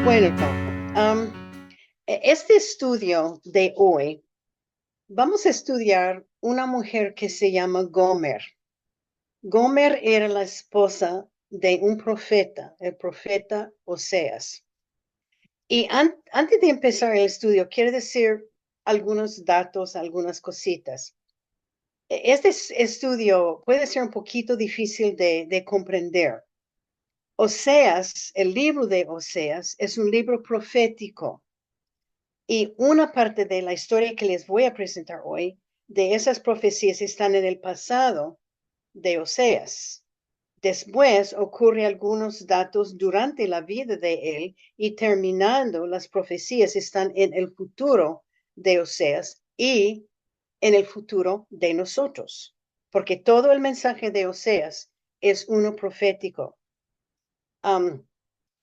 Bueno, este estudio de hoy, vamos a estudiar una mujer que se llama Gomer. Gomer era la esposa de un profeta, el profeta Oseas. Y antes de empezar el estudio, quiero decir algunos datos, algunas cositas. Este estudio puede ser un poquito difícil de comprender. Oseas, el libro de Oseas, es un libro profético. Y una parte de la historia que les voy a presentar hoy, de esas profecías están en el pasado de Oseas. Después ocurre algunos datos durante la vida de él y terminando las profecías están en el futuro de Oseas y en el futuro de nosotros, porque todo el mensaje de Oseas es uno profético. Um,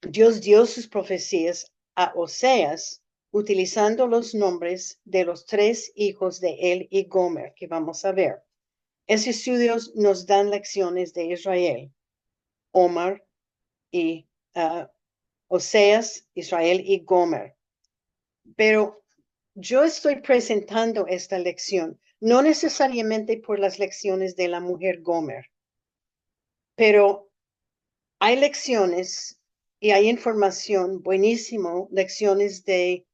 Dios dio sus profecías a Oseas utilizando los nombres de los tres hijos de él y Gomer, que vamos a ver. Esos estudios nos dan lecciones de Israel, Omar y Oseas, Israel y Gomer. Pero yo estoy presentando esta lección, no necesariamente por las lecciones de la mujer Gomer, pero hay lecciones y hay información buenísimo, lecciones de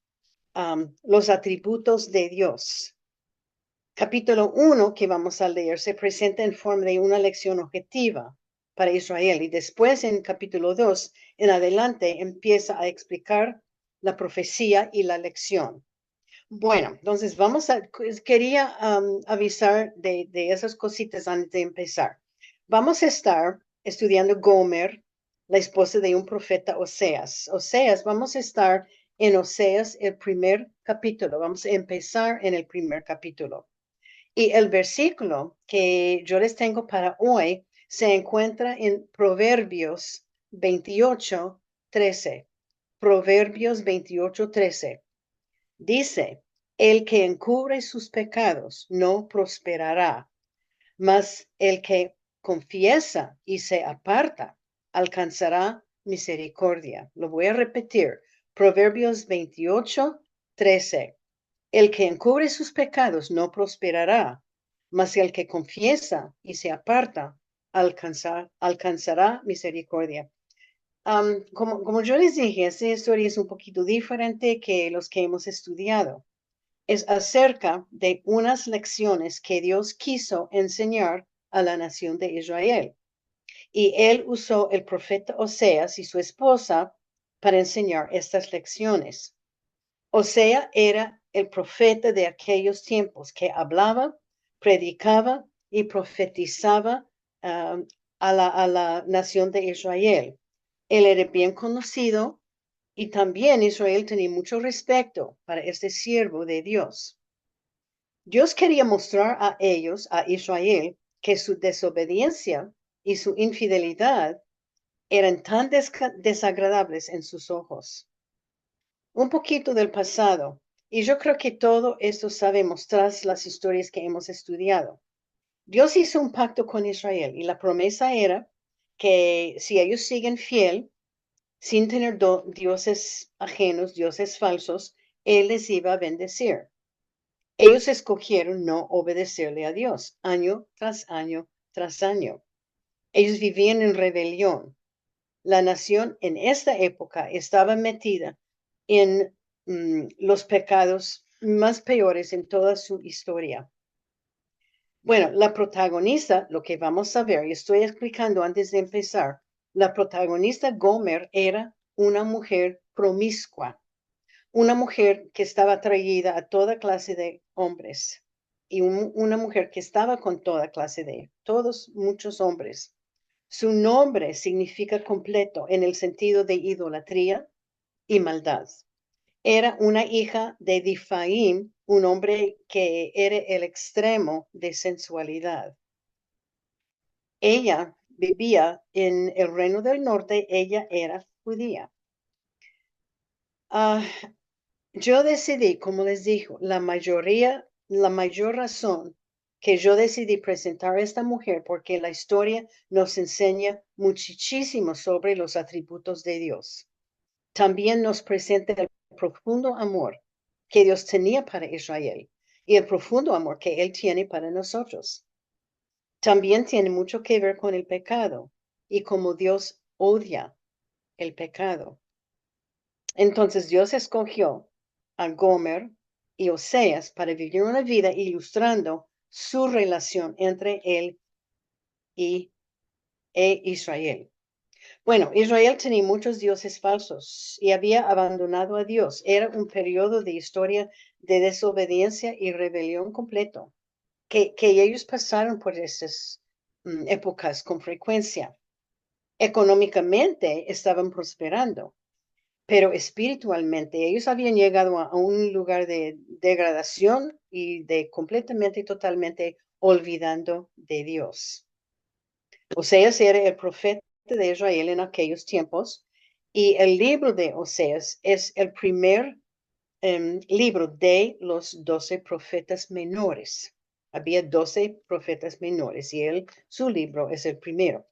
los atributos de Dios. Capítulo 1 que vamos a leer se presenta en forma de una lección objetiva para Israel y después en capítulo 2 en adelante empieza a explicar la profecía y la lección. Bueno, entonces quería avisar de esas cositas antes de empezar. Vamos a estar estudiando Gomer, la esposa de un profeta Oseas. Oseas, vamos a estar en Oseas el primer capítulo. Vamos a empezar en el primer capítulo. Y el versículo que yo les tengo para hoy se encuentra en Proverbios 28:13. Proverbios 28:13. Dice, el que encubre sus pecados no prosperará, mas el que confiesa y se aparta alcanzará misericordia. Lo voy a repetir. Proverbios 28:13. El que encubre sus pecados no prosperará, mas el que confiesa y se aparta alcanzará misericordia. Como yo les dije, esta historia es un poquito diferente que los que hemos estudiado. Es acerca de unas lecciones que Dios quiso enseñar a la nación de Israel. Y él usó el profeta Oseas y su esposa para enseñar estas lecciones. Osea era el profeta de aquellos tiempos que hablaba, predicaba y profetizaba a la nación de Israel. Él era bien conocido y también Israel tenía mucho respeto para este siervo de Dios. Dios quería mostrar a ellos, a Israel, que su desobediencia y su infidelidad eran tan desagradables en sus ojos. Un poquito del pasado, y yo creo que todo esto sabemos tras las historias que hemos estudiado. Dios hizo un pacto con Israel y la promesa era que si ellos siguen fiel, sin tener dioses ajenos, dioses falsos, Él les iba a bendecir. Ellos escogieron no obedecerle a Dios año tras año tras año. Ellos vivían en rebelión. La nación en esta época estaba metida en los pecados más peores en toda su historia. Bueno, la protagonista, lo que vamos a ver, y estoy explicando antes de empezar, la protagonista Gomer era una mujer promiscua, una mujer que estaba atraída a toda clase de hombres y una mujer que estaba con toda clase de, todos, muchos hombres. Su nombre significa completo en el sentido de idolatría y maldad. Era una hija de Difaim, un hombre que era el extremo de sensualidad. Ella vivía en el reino del norte, ella era judía. Ah, yo decidí, como les digo, la mayor razón que yo decidí presentar a esta mujer porque la historia nos enseña muchísimo sobre los atributos de Dios. también nos presenta el profundo amor que Dios tenía para Israel y el profundo amor que Él tiene para nosotros. También tiene mucho que ver con el pecado y cómo Dios odia el pecado. Entonces Dios escogió a Gomer y Oseas para vivir una vida ilustrando su relación entre él y Israel. Bueno, Israel tenía muchos dioses falsos y había abandonado a Dios. Era un periodo de historia de desobediencia y rebelión completo, que ellos pasaron por estas épocas con frecuencia. Económicamente estaban prosperando, pero espiritualmente ellos habían llegado a un lugar de degradación y de completamente y totalmente olvidando de Dios. Oseas era el profeta de Israel en aquellos tiempos y el libro de Oseas es el primer libro de los 12 profetas menores. Había 12 profetas menores y su libro es el primero.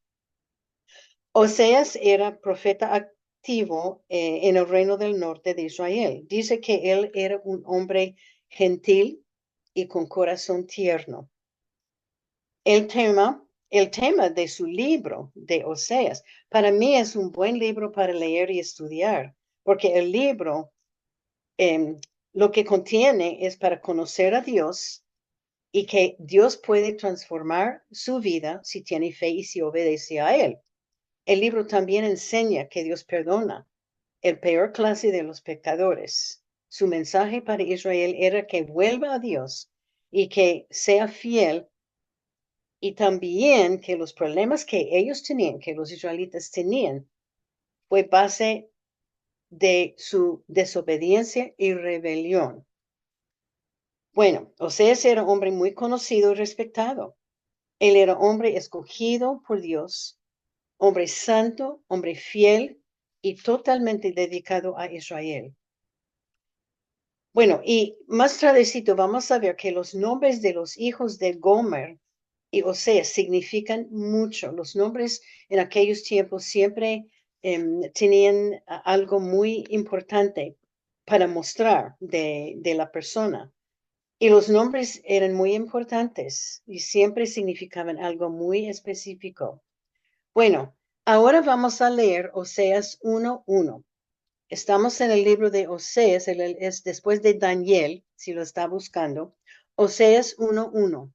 Oseas era profeta activo en el reino del norte de Israel. Dice que él era un hombre gentil y con corazón tierno. El tema de su libro de Oseas, para mí es un buen libro para leer y estudiar, porque el libro lo que contiene es para conocer a Dios y que Dios puede transformar su vida si tiene fe y si obedece a Él. El libro también enseña que Dios perdona el peor clase de los pecadores. Su mensaje para Israel era que vuelva a Dios y que sea fiel y también que los problemas que ellos tenían, que los israelitas tenían, fue base de su desobediencia y rebelión. Bueno, Oseas era un hombre muy conocido y respetado. Él era hombre escogido por Dios, hombre santo, hombre fiel y totalmente dedicado a Israel. Bueno, y más tardecito vamos a ver que los nombres de los hijos de Gomer y Oseas significan mucho. Los nombres en aquellos tiempos siempre tenían algo muy importante para mostrar de la persona. Y los nombres eran muy importantes y siempre significaban algo muy específico. Bueno, ahora vamos a leer Oseas 1:1. Estamos en el libro de Oseas, es después de Daniel, si lo está buscando. Oseas 1:1.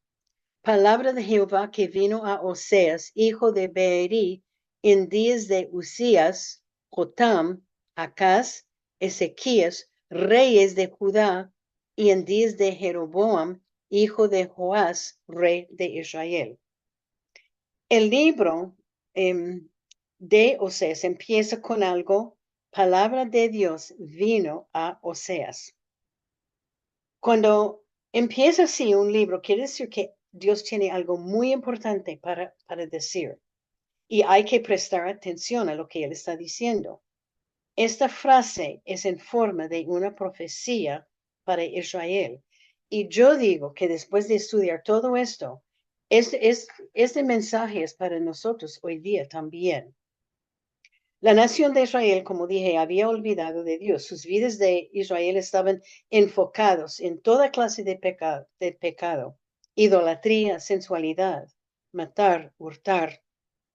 Palabra de Jehová que vino a Oseas, hijo de Beeri, en días de Usías, Jotam, Acaz, Ezequías, reyes de Judá, y en días de Jeroboam, hijo de Joás, rey de Israel. El libro de Oseas empieza con algo, palabra de Dios vino a Oseas. Cuando empieza así un libro, quiere decir que Dios tiene algo muy importante para decir y hay que prestar atención a lo que Él está diciendo. Esta frase es en forma de una profecía para Israel. Y yo digo que después de estudiar todo esto, este mensaje es para nosotros hoy día también. La nación de Israel, como dije, había olvidado de Dios. Sus vidas de Israel estaban enfocados en toda clase de pecado, idolatría, sensualidad, matar, hurtar,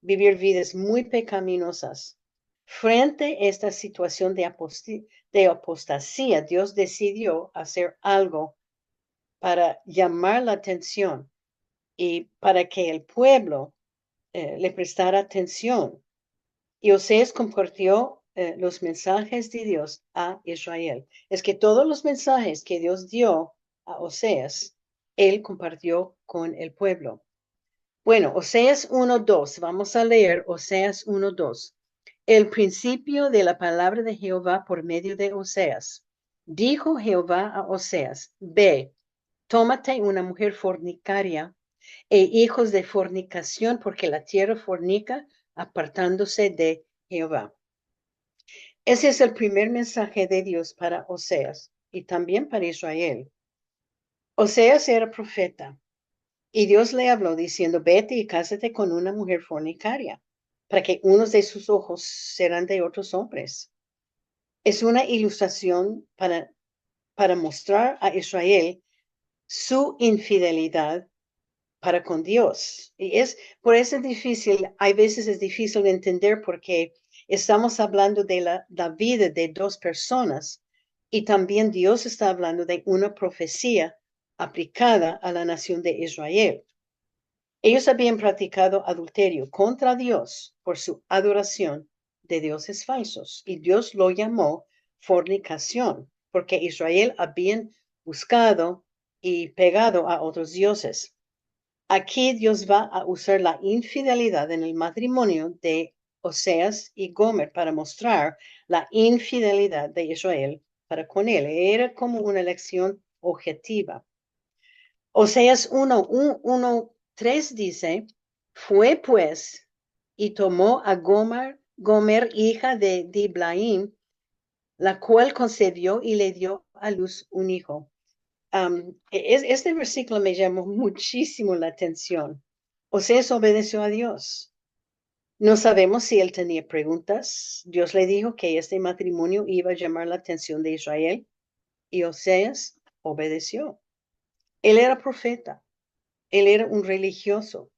vivir vidas muy pecaminosas. Frente a esta situación de apostasía, Dios decidió hacer algo para llamar la atención y para que el pueblo le prestara atención. Y Oseas compartió los mensajes de Dios a Israel. Es que todos los mensajes que Dios dio a Oseas, él compartió con el pueblo. Bueno, Oseas 1:2. Vamos a leer Oseas 1:2. El principio de la palabra de Jehová por medio de Oseas. Dijo Jehová a Oseas, ve, tómate una mujer fornicaria e hijos de fornicación, porque la tierra fornica apartándose de Jehová. Ese es el primer mensaje de Dios para Oseas y también para Israel. Oseas era profeta y Dios le habló diciendo, vete y cásate con una mujer fornicaria, para que unos de sus ojos serán de otros hombres. Es una ilustración para mostrar a Israel su infidelidad para con Dios. Y por eso es difícil, hay veces es difícil de entender porque estamos hablando de la vida de dos personas y también Dios está hablando de una profecía aplicada a la nación de Israel. Ellos habían practicado adulterio contra Dios por su adoración de dioses falsos y Dios lo llamó fornicación porque Israel habían buscado y pegado a otros dioses. Aquí Dios va a usar la infidelidad en el matrimonio de Oseas y Gomer para mostrar la infidelidad de Israel para con él. Era como una elección objetiva. Oseas 1:3 dice, fue pues y tomó a Gomer hija de Diblaim, la cual concebió y le dio a luz un hijo. Este versículo me llamó muchísimo la atención. Oseas obedeció a Dios. No sabemos si él tenía preguntas. Dios le dijo que este matrimonio iba a llamar la atención de Israel y Oseas obedeció. Él era profeta. Él era un religioso,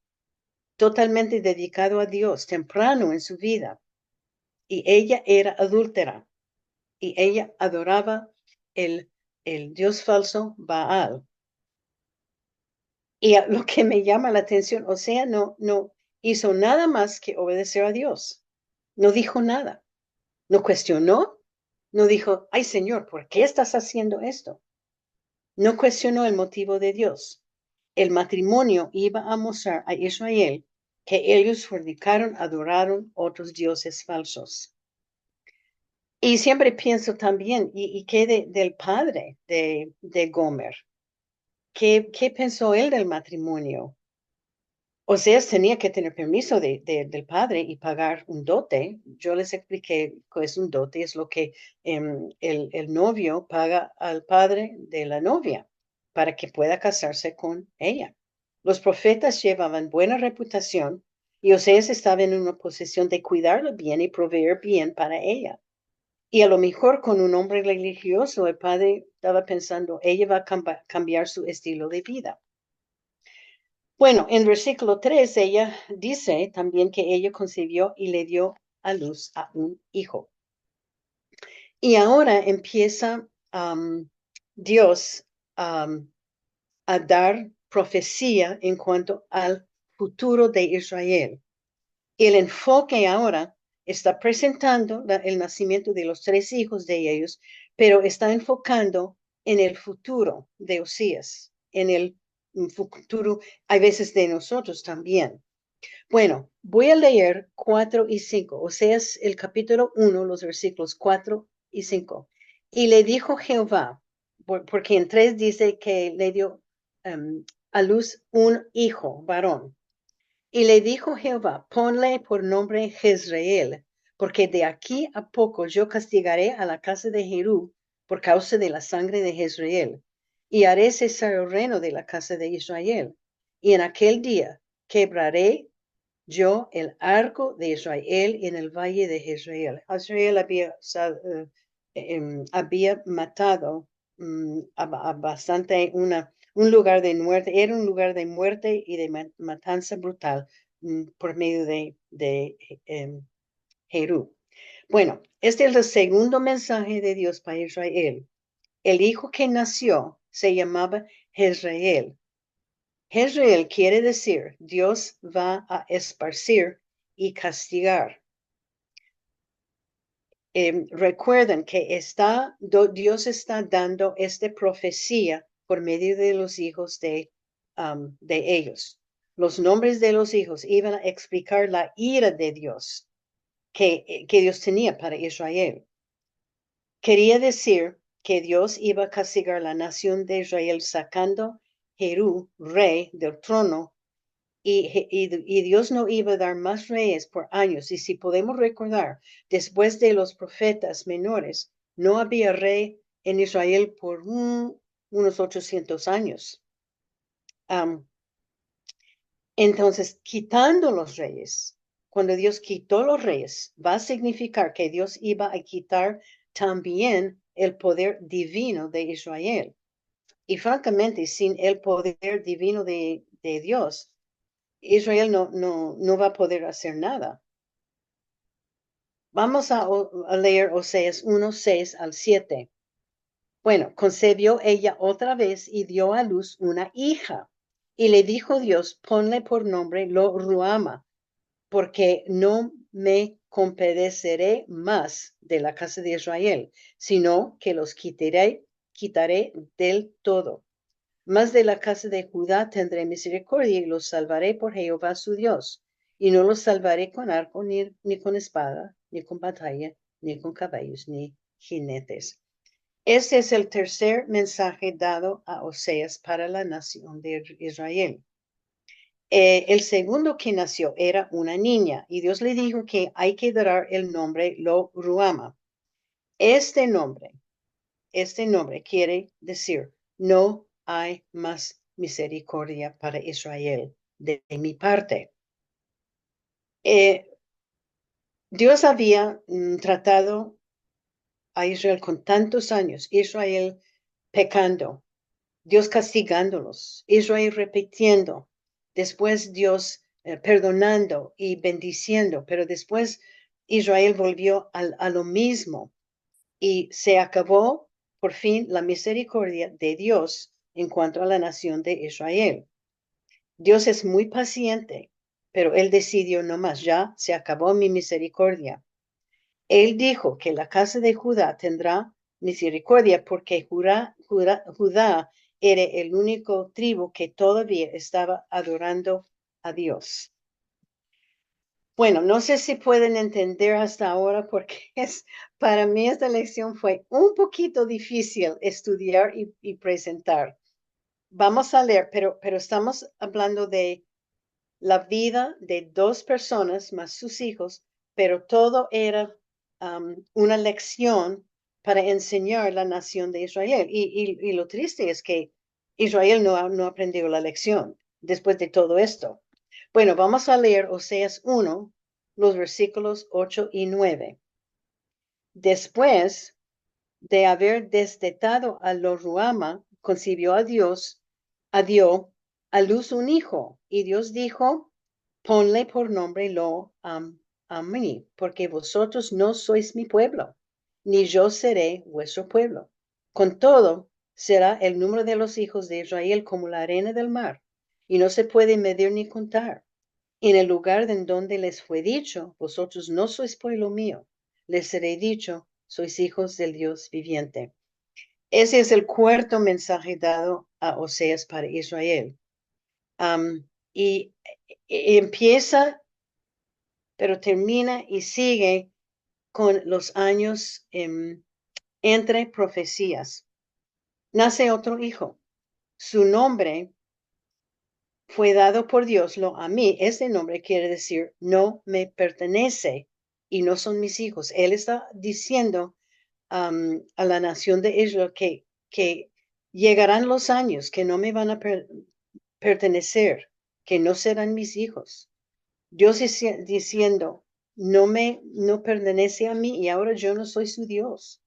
totalmente dedicado a Dios, temprano en su vida. Y ella era adúltera. Y ella adoraba el Dios falso Baal. Y lo que me llama la atención, o sea, no hizo nada más que obedecer a Dios. No dijo nada. No cuestionó. No dijo, ay Señor, ¿por qué estás haciendo esto? No cuestionó el motivo de Dios. El matrimonio iba a mostrar a Israel que ellos fornicaron, adoraron otros dioses falsos. Y siempre pienso también, ¿y qué del padre de Gomer? ¿Qué pensó él del matrimonio? Oseas tenía que tener permiso del padre y pagar un dote. Yo les expliqué que es un dote, es lo que el novio paga al padre de la novia para que pueda casarse con ella. Los profetas llevaban buena reputación y Oseas estaba en una posición de cuidarla bien y proveer bien para ella. Y a lo mejor con un hombre religioso, el padre estaba pensando, ella va a cambiar su estilo de vida. Bueno, en versículo 3 ella dice también que ella concibió y le dio a luz a un hijo. Y ahora empieza Dios a dar profecía en cuanto al futuro de Israel. El enfoque ahora está presentando el nacimiento de los tres hijos de ellos, pero está enfocando en el futuro de Osías, en el futuro, hay veces de nosotros también. Bueno, voy a leer 4 y 5, Oseas el capítulo 1, los versículos 4 y 5. Y le dijo Jehová, porque en 3 dice que le dio a luz un hijo varón. Y le dijo Jehová, ponle por nombre Jezreel, porque de aquí a poco yo castigaré a la casa de Jerú por causa de la sangre de Jezreel, y haré cesar el reino de la casa de Israel. Y en aquel día quebraré yo el arco de Israel en el valle de Jezreel. Israel había matado a bastante un lugar de muerte, era un lugar de muerte y de matanza brutal por medio de Jerú. Bueno, este es el segundo mensaje de Dios para Israel. El hijo que nació se llamaba Jezreel. Jezreel quiere decir Dios va a esparcir y castigar. Recuerden que Dios está dando esta profecía por medio de los hijos de ellos. Los nombres de los hijos iban a explicar la ira de Dios que Dios tenía para Israel. Quería decir que Dios iba a castigar la nación de Israel sacando Jerú, rey, del trono, y Dios no iba a dar más reyes por años. Y si podemos recordar, después de los profetas menores, no había rey en Israel por unos 800 años. Entonces, quitando los reyes, cuando Dios quitó los reyes, va a significar que Dios iba a quitar también el poder divino de Israel. Y francamente, sin el poder divino de Dios, Israel no va a poder hacer nada. Vamos a leer Oseas 1, 6 al 7. Bueno, concebió ella otra vez y dio a luz una hija. Y le dijo Dios, ponle por nombre Lo Ruama, porque no me compadeceré más de la casa de Israel, sino que los quitaré del todo. Mas de la casa de Judá tendré misericordia y los salvaré por Jehová su Dios. Y no los salvaré con arco, ni con espada, ni con batalla, ni con caballos, ni jinetes. Este es el tercer mensaje dado a Oseas para la nación de Israel. El segundo que nació era una niña y Dios le dijo que hay que dar el nombre Lo Ruama. Este nombre quiere decir no hay más misericordia para Israel de mi parte. Dios había tratado a Israel con tantos años, Israel pecando, Dios castigándolos, Israel repitiendo, después Dios perdonando y bendiciendo, pero después Israel volvió a lo mismo y se acabó por fin la misericordia de Dios en cuanto a la nación de Israel. Dios es muy paciente, pero él decidió no más, ya se acabó mi misericordia. Él dijo que la casa de Judá tendrá misericordia porque Judá era el único tribu que todavía estaba adorando a Dios. Bueno, no sé si pueden entender hasta ahora porque para mí esta lección fue un poquito difícil estudiar y presentar. Vamos a leer, pero estamos hablando de la vida de dos personas más sus hijos, pero todo era una lección para enseñar la nación de Israel. Y lo triste es que Israel no aprendió la lección después de todo esto. Bueno, vamos a leer Oseas 1, los versículos 8 y 9. Después de haber destetado a Lo Ruama, concibió dio a luz un hijo, y Dios dijo, ponle por nombre Lo Ammi, porque vosotros no sois mi pueblo, ni yo seré vuestro pueblo. Con todo, será el número de los hijos de Israel como la arena del mar, y no se puede medir ni contar. En el lugar en donde les fue dicho, vosotros no sois pueblo mío, les seré dicho, sois hijos del Dios viviente. Ese es el cuarto mensaje dado a Oseas para Israel. Y empieza, pero termina y sigue con los años entre profecías. Nace otro hijo. Su nombre fue dado por Dios, lo a mí. Ese nombre quiere decir no me pertenece y no son mis hijos. Él está diciendo a la nación de Israel que llegarán los años que no me van a pertenecer, que no serán mis hijos. Dios diciendo, no pertenece a mí y ahora yo no soy su Dios.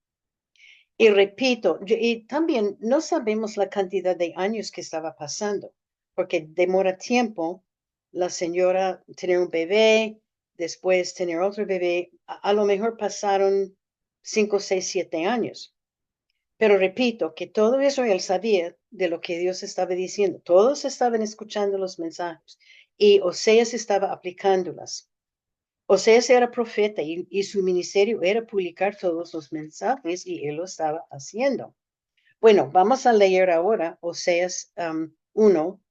Y repito, y también no sabemos la cantidad de años que estaba pasando, porque demora tiempo la señora tener un bebé, después tener otro bebé, a lo mejor pasaron 5, 6, 7 años. Pero repito, que todo Israel sabía de lo que Dios estaba diciendo. Todos estaban escuchando los mensajes y Oseas estaba aplicándolas. Oseas era profeta y su ministerio era publicar todos los mensajes y él lo estaba haciendo. Bueno, vamos a leer ahora Oseas 1,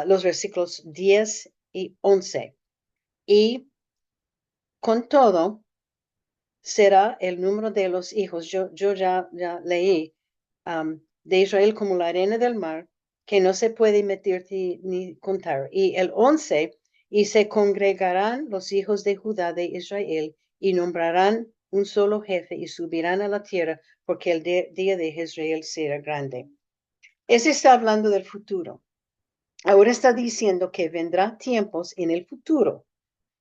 los versículos 10 y 11. Y con todo, será el número de los hijos. Yo ya leí de Israel como la arena del mar, que no se puede medir ni contar. Y el 11, y se congregarán los hijos de Judá de Israel y nombrarán un solo jefe y subirán a la tierra porque el día de Israel será grande. Ese está hablando del futuro. Ahora está diciendo que vendrá tiempos en el futuro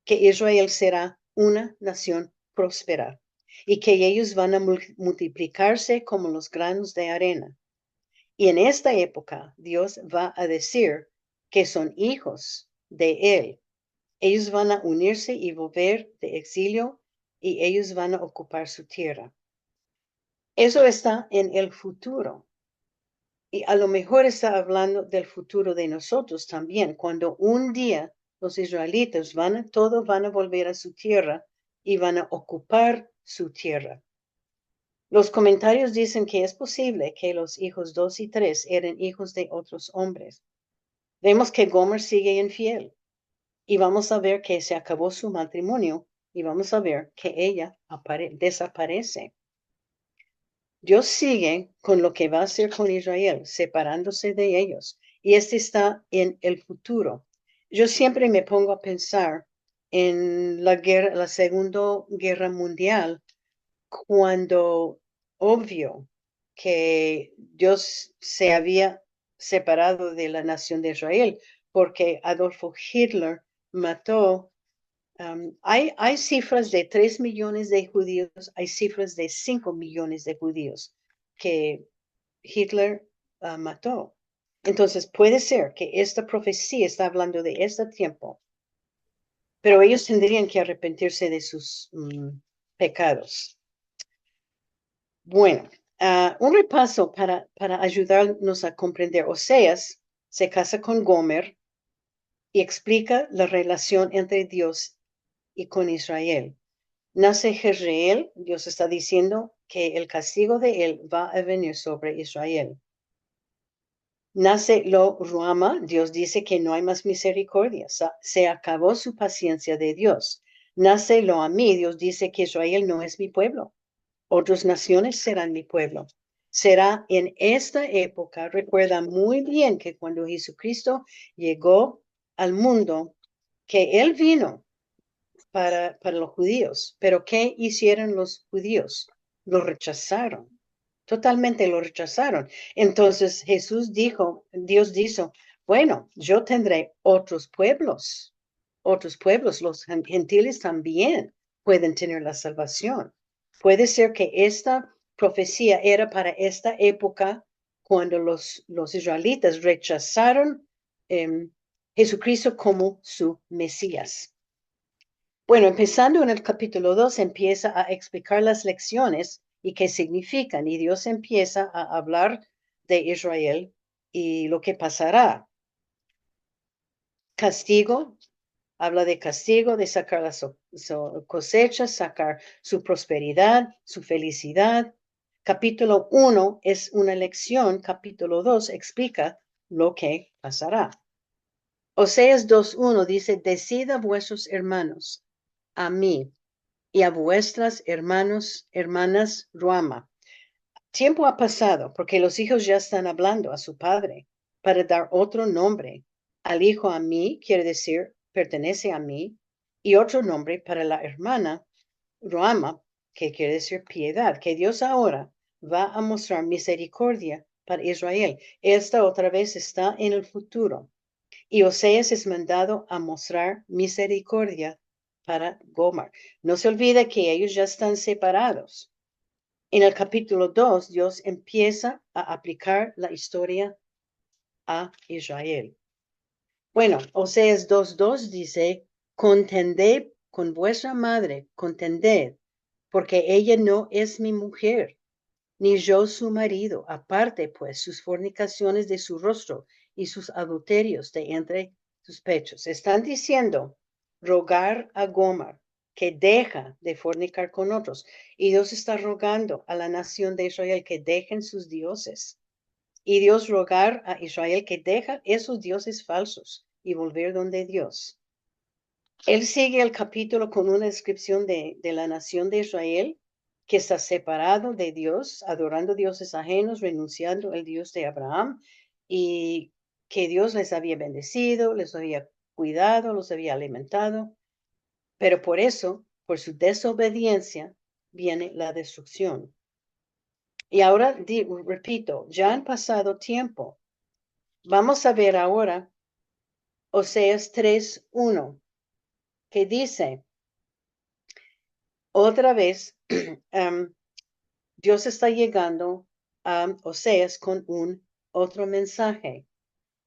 que Israel será una nación próspera. y que ellos van a multiplicarse como los granos de arena. Y en esta época Dios va a decir que son hijos de Él. Ellos van a unirse y volver de exilio y ellos van a ocupar su tierra. Eso está en el futuro. Y a lo mejor está hablando del futuro de nosotros también, cuando un día los israelitas todos van a volver a su tierra y van a ocupar su tierra. Los comentarios dicen que es posible que los hijos 2 y 3 eran hijos de otros hombres. Vemos que Gomer sigue infiel y vamos a ver que se acabó su matrimonio y vamos a ver que ella desaparece. Dios sigue con lo que va a hacer con Israel, separándose de ellos. Y este está en el futuro. Yo siempre me pongo a pensar en la Segunda Guerra Mundial, cuando obvio que Dios se había separado de la nación de Israel, porque Adolfo Hitler mató. Hay cifras de 3 millones de judíos, hay cifras de 5 millones de judíos que Hitler mató. Entonces puede ser que esta profecía está hablando de este tiempo, pero ellos tendrían que arrepentirse de sus pecados. Bueno, un repaso para ayudarnos a comprender. Oseas se casa con Gomer y explica la relación entre Dios y con Israel. Nace Jezreel, Dios está diciendo que el castigo de él va a venir sobre Israel. Nace Lo Ruama, Dios dice que no hay más misericordia, se acabó su paciencia de Dios. Nace Lo Amí, Dios dice que Israel no es mi pueblo, otras naciones serán mi pueblo. Será en esta época, recuerda muy bien que cuando Jesucristo llegó al mundo, que Él vino para los judíos. Pero ¿qué hicieron los judíos? Lo rechazaron. Totalmente lo rechazaron. Entonces Dios dijo, bueno, yo tendré otros pueblos, los gentiles también pueden tener la salvación. Puede ser que esta profecía era para esta época cuando los israelitas rechazaron Jesucristo como su Mesías. Bueno, empezando en el capítulo 2, empieza a explicar las lecciones y qué significan, y Dios empieza a hablar de Israel y lo que pasará. Castigo, habla de castigo, de sacar las cosechas, sacar su prosperidad, su felicidad. Capítulo 1 es una lección, capítulo 2 explica lo que pasará. Oseas 2:1 dice, decida vuestros hermanos a mí y a vuestras hermanas Ruama. Tiempo ha pasado porque los hijos ya están hablando a su padre para dar otro nombre. Al hijo a mí quiere decir pertenece a mí, y otro nombre para la hermana Ruama, que quiere decir piedad, que Dios ahora va a mostrar misericordia para Israel. Esta otra vez está en el futuro. Y Oseas es mandado a mostrar misericordia para Gomer. No se olvide que ellos ya están separados. En el capítulo 2, Dios empieza a aplicar la historia a Israel. Bueno, Oseas 2:2 dice, contended con vuestra madre, contended, porque ella no es mi mujer, ni yo su marido. Aparte, pues, sus fornicaciones de su rostro y sus adulterios de entre sus pechos. Están diciendo, rogar a Gomer que deja de fornicar con otros. Y Dios está rogando a la nación de Israel que dejen sus dioses. Y Dios rogar a Israel que deja esos dioses falsos y volver donde Dios. Él sigue el capítulo con una descripción de la nación de Israel, que está separado de Dios, adorando dioses ajenos, renunciando al Dios de Abraham, y que Dios les había bendecido, les había cuidado, los había alimentado, pero por eso, por su desobediencia, viene la destrucción. Y ahora, repito, ya han pasado tiempo. Vamos a ver ahora Oseas 3:1, que dice, otra vez, Dios está llegando a Oseas con un otro mensaje.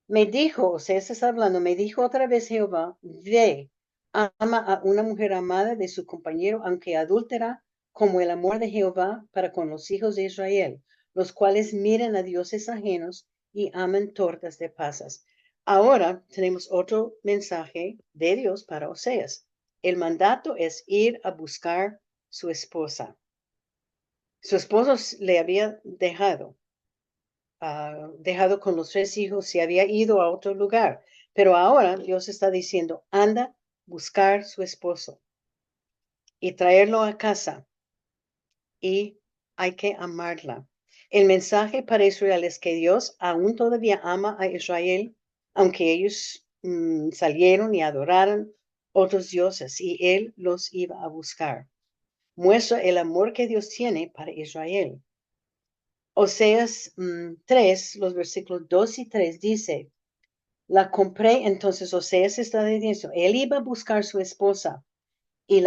Me dijo, Oseas está hablando, me dijo otra vez Jehová, ve, ama a una mujer amada de su compañero, aunque adúltera, como el amor de Jehová para con los hijos de Israel, los cuales miran a dioses ajenos y aman tortas de pasas. Ahora tenemos otro mensaje de Dios para Oseas. El mandato es ir a buscar su esposa. Su esposo le había dejado con los 3 hijos y había ido a otro lugar. Pero ahora Dios está diciendo, anda, buscar su esposo y traerlo a casa y hay que amarla. El mensaje para Israel es que Dios aún todavía ama a Israel, aunque ellos salieron y adoraron otros dioses y Él los iba a buscar. Muestra el amor que Dios tiene para Israel. Oseas 3, los versículos 2 y 3 dice, la compré, entonces Oseas está diciendo, él iba a buscar su esposa y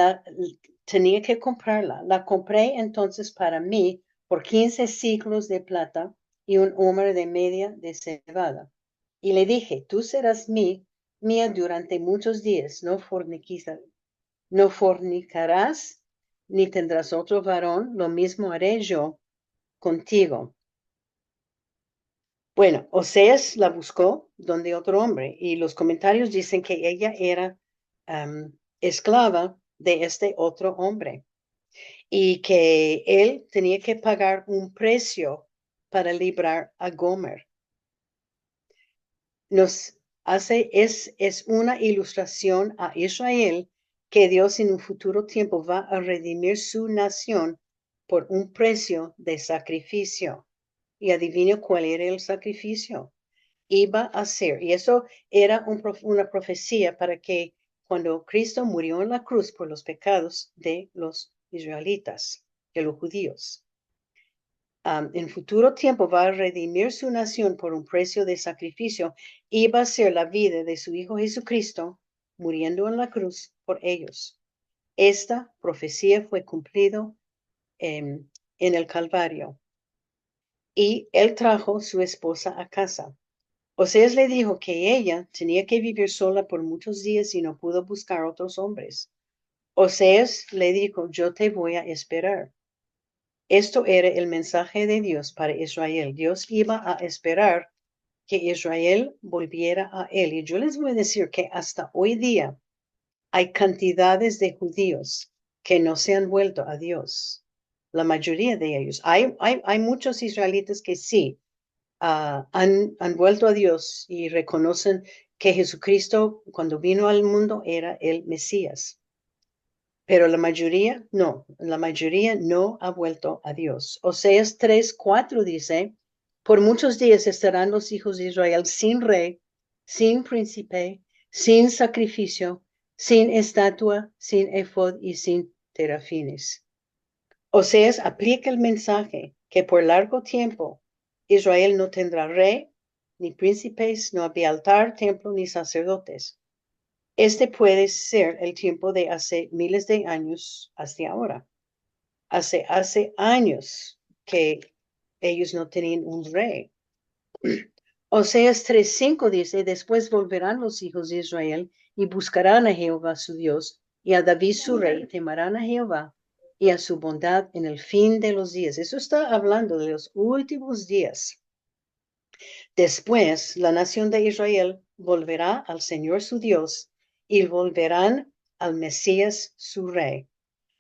tenía que comprarla. La compré entonces para mí por 15 siclos de plata y un homer de media de cebada. Y le dije, tú serás mía durante muchos días, no fornicarás, ni tendrás otro varón, lo mismo haré yo contigo. Bueno, Oseas la buscó donde otro hombre y los comentarios dicen que ella era esclava de este otro hombre y que él tenía que pagar un precio para librar a Gomer. Es una ilustración a Israel que Dios en un futuro tiempo va a redimir su nación por un precio de sacrificio. Y adivino cuál era el sacrificio. Iba a ser, y eso era una profecía para que cuando Cristo murió en la cruz por los pecados de los israelitas, de los judíos, en futuro tiempo va a redimir su nación por un precio de sacrificio, iba a ser la vida de su Hijo Jesucristo muriendo en la cruz por ellos. Esta profecía fue cumplido en el Calvario y él trajo su esposa a casa. Oseas le dijo que ella tenía que vivir sola por muchos días y no pudo buscar otros hombres. Oseas le dijo, yo te voy a esperar. Esto era el mensaje de Dios para Israel. Dios iba a esperar que Israel volviera a él. Y yo les voy a decir que hasta hoy día hay cantidades de judíos que no se han vuelto a Dios. La mayoría de ellos. Hay muchos israelitas que sí, han vuelto a Dios y reconocen que Jesucristo, cuando vino al mundo, era el Mesías. Pero la mayoría no ha vuelto a Dios. Oseas 3:4 dice, por muchos días estarán los hijos de Israel sin rey, sin príncipe, sin sacrificio, sin estatua, sin efod y sin terafines. Oseas aplica el mensaje que por largo tiempo Israel no tendrá rey, ni príncipes, no había altar, templo, ni sacerdotes. Este puede ser el tiempo de hace miles de años hasta ahora. Hace años que ellos no tenían un rey. Oseas 3:5 dice, después volverán los hijos de Israel y buscarán a Jehová su Dios y a David su rey, temerán a Jehová y a su bondad en el fin de los días. Eso está hablando de los últimos días. Después, la nación de Israel volverá al Señor su Dios y volverán al Mesías su rey.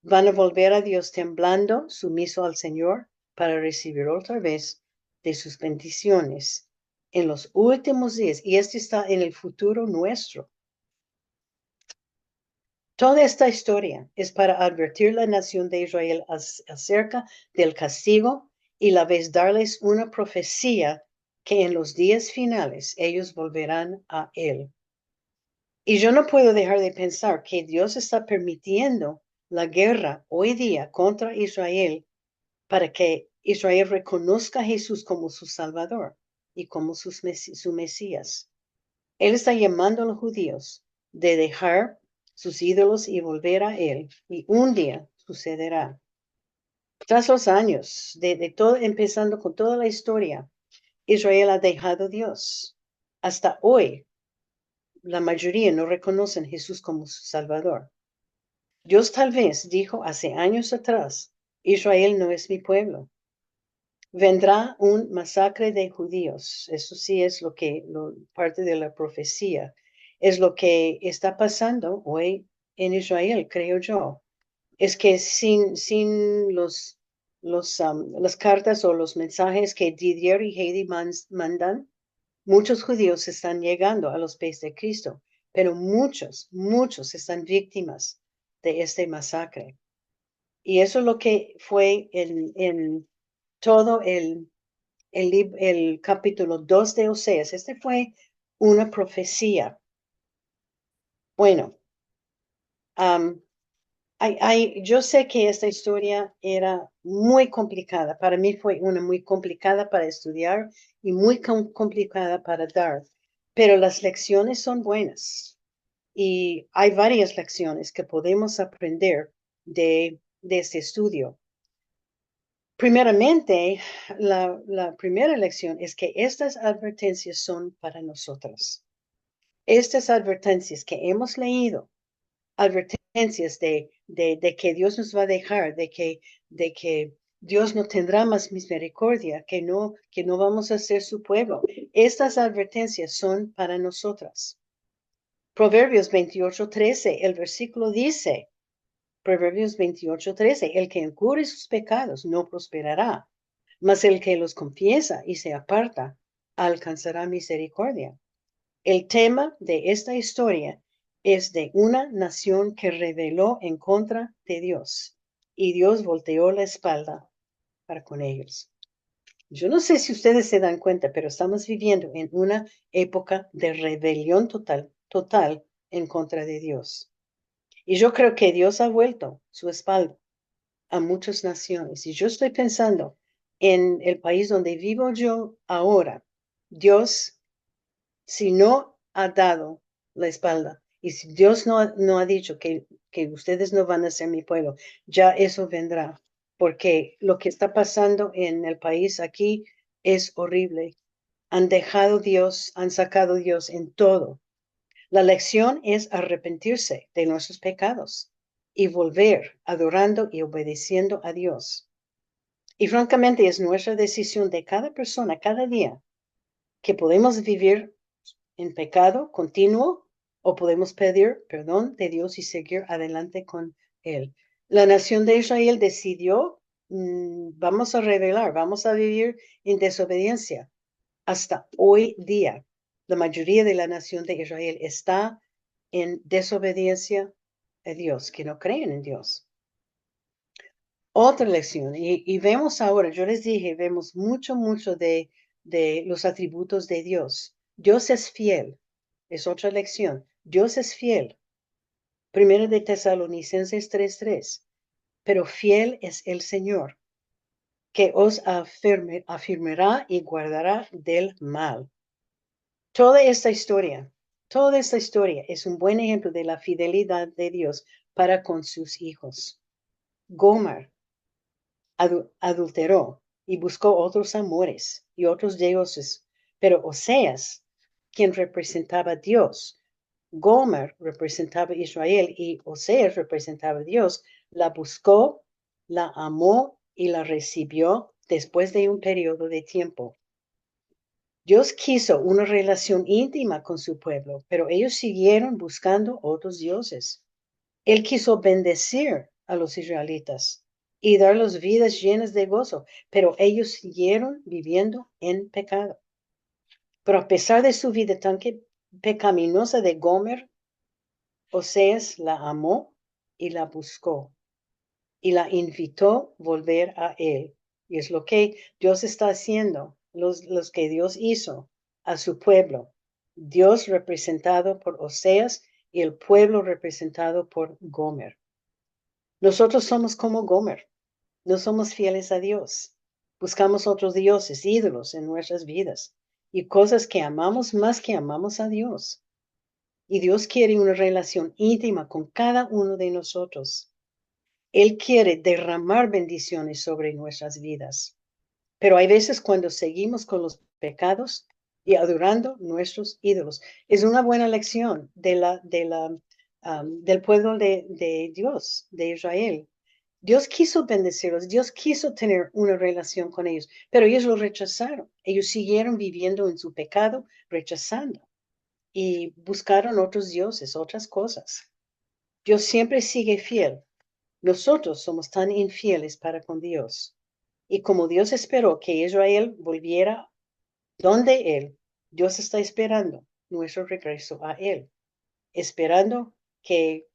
Van a volver a Dios temblando, sumiso al Señor, para recibir otra vez de sus bendiciones en los últimos días. Y esto está en el futuro nuestro. Toda esta historia es para advertir a la nación de Israel acerca del castigo y a la vez darles una profecía que en los días finales ellos volverán a Él. Y yo no puedo dejar de pensar que Dios está permitiendo la guerra hoy día contra Israel para que Israel reconozca a Jesús como su Salvador y como su Mesías. Él está llamando a los judíos de dejar sus ídolos y volver a Él. Y un día sucederá. Tras los años de todo, empezando con toda la historia, Israel ha dejado a Dios. Hasta hoy, la mayoría no reconocen a Jesús como su Salvador. Dios tal vez dijo hace años atrás, Israel no es mi pueblo. Vendrá un masacre de judíos. Eso sí es parte de la profecía. Es lo que está pasando hoy en Israel, creo yo. Es que sin las cartas o los mensajes que Didier y Heidi mandan, muchos judíos están llegando a los pies de Cristo, pero muchos están víctimas de este masacre. Y eso es lo que fue en todo el capítulo 2 de Oseas. Este fue una profecía. Bueno, yo sé que esta historia era muy complicada. Para mí fue una muy complicada para estudiar y muy complicada para dar, pero las lecciones son buenas y hay varias lecciones que podemos aprender de este estudio. Primeramente, la primera lección es que estas advertencias son para nosotros. Estas advertencias que hemos leído, advertencias de que Dios nos va a dejar, de que Dios no tendrá más misericordia, que no vamos a ser su pueblo. Estas advertencias son para nosotras. Proverbios 28:13, el versículo dice, Proverbios 28:13, el que encubre sus pecados no prosperará, mas el que los confiesa y se aparta alcanzará misericordia. El tema de esta historia es de una nación que rebeló en contra de Dios y Dios volteó la espalda para con ellos. Yo no sé si ustedes se dan cuenta, pero estamos viviendo en una época de rebelión total en contra de Dios. Y yo creo que Dios ha vuelto su espalda a muchas naciones. Y yo estoy pensando en el país donde vivo yo ahora. Dios, si no ha dado la espalda y si Dios no ha dicho que ustedes no van a ser mi pueblo, ya eso vendrá. Porque lo que está pasando en el país aquí es horrible. Han dejado Dios, han sacado Dios en todo. La lección es arrepentirse de nuestros pecados y volver adorando y obedeciendo a Dios. Y francamente es nuestra decisión de cada persona, cada día, que podemos vivir en pecado continuo o podemos pedir perdón de Dios y seguir adelante con Él. La nación de Israel decidió, vamos a rebelar, vamos a vivir en desobediencia. Hasta hoy día, la mayoría de la nación de Israel está en desobediencia a Dios, que no creen en Dios. Otra lección, y vemos ahora, yo les dije, vemos mucho de los atributos de Dios. Dios es fiel, es otra lección. Dios es fiel. Primero de Tesalonicenses 3:3. Pero fiel es el Señor, que os afirmará y guardará del mal. Toda esta historia es un buen ejemplo de la fidelidad de Dios para con sus hijos. Gomer adulteró y buscó otros amores y otros dioses, pero Oseas, quien representaba a Dios, Gomer representaba a Israel y Oseas representaba a Dios, la buscó, la amó y la recibió después de un periodo de tiempo. Dios quiso una relación íntima con su pueblo, pero ellos siguieron buscando otros dioses. Él quiso bendecir a los israelitas y darles vidas llenas de gozo, pero ellos siguieron viviendo en pecado. Pero a pesar de su vida tan pecaminosa de Gomer, Oseas la amó y la buscó y la invitó a volver a él. Y es lo que Dios está haciendo, los que Dios hizo a su pueblo. Dios representado por Oseas y el pueblo representado por Gomer. Nosotros somos como Gomer, no somos fieles a Dios. Buscamos otros dioses, ídolos en nuestras vidas y cosas que amamos más que amamos a Dios. Y Dios quiere una relación íntima con cada uno de nosotros. Él quiere derramar bendiciones sobre nuestras vidas. Pero hay veces cuando seguimos con los pecados y adorando nuestros ídolos. Es una buena lección del pueblo de Dios, de Israel. Dios quiso bendecirlos, Dios quiso tener una relación con ellos, pero ellos lo rechazaron. Ellos siguieron viviendo en su pecado, rechazando y buscaron otros dioses, otras cosas. Dios siempre sigue fiel. Nosotros somos tan infieles para con Dios. Y como Dios esperó que Israel volviera donde Él, Dios está esperando nuestro regreso a Él, esperando que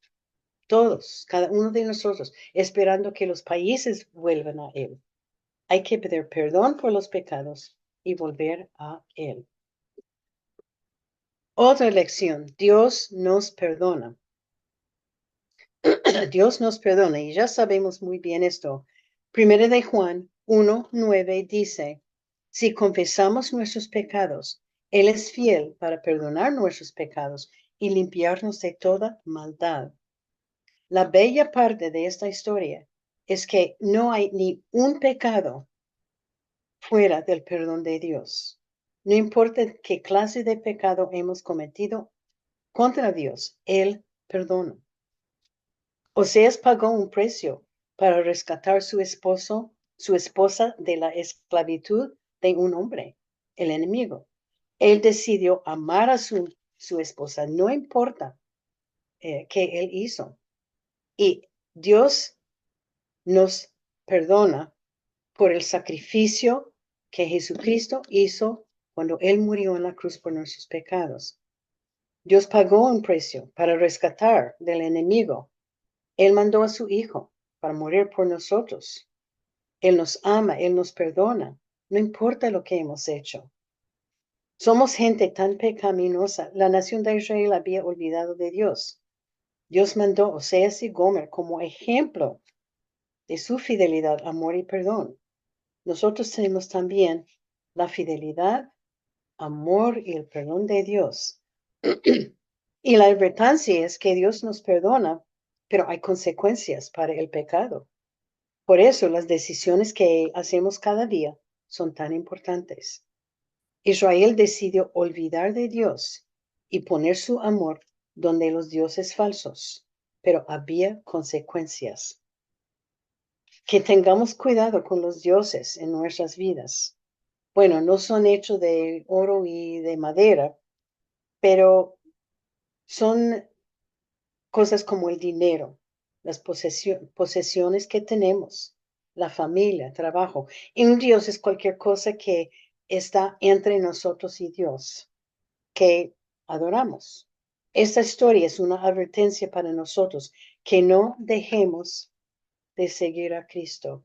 todos, cada uno de nosotros, esperando que los países vuelvan a Él. Hay que pedir perdón por los pecados y volver a Él. Otra lección, Dios nos perdona. Dios nos perdona y ya sabemos muy bien esto. Primera de Juan 1:9 dice, si confesamos nuestros pecados, Él es fiel para perdonar nuestros pecados y limpiarnos de toda maldad. La bella parte de esta historia es que no hay ni un pecado fuera del perdón de Dios. No importa qué clase de pecado hemos cometido contra Dios, Él perdona. Oseas pagó un precio para rescatar su esposa de la esclavitud de un hombre, el enemigo. Él decidió amar a su esposa, no importa qué él hizo. Y Dios nos perdona por el sacrificio que Jesucristo hizo cuando Él murió en la cruz por nuestros pecados. Dios pagó un precio para rescatar del enemigo. Él mandó a su Hijo para morir por nosotros. Él nos ama, Él nos perdona, no importa lo que hemos hecho. Somos gente tan pecaminosa. La nación de Israel había olvidado de Dios. Dios mandó a Oseas y Gomer como ejemplo de su fidelidad, amor y perdón. Nosotros tenemos también la fidelidad, amor y el perdón de Dios. Y la advertencia es que Dios nos perdona, pero hay consecuencias para el pecado. Por eso las decisiones que hacemos cada día son tan importantes. Israel decidió olvidar de Dios y poner su amor donde los dioses falsos, pero había consecuencias. Que tengamos cuidado con los dioses en nuestras vidas. Bueno, no son hechos de oro y de madera, pero son cosas como el dinero, las posesiones que tenemos, la familia, trabajo. Y un Dios es cualquier cosa que está entre nosotros y Dios, que adoramos. Esta historia es una advertencia para nosotros, que no dejemos de seguir a Cristo.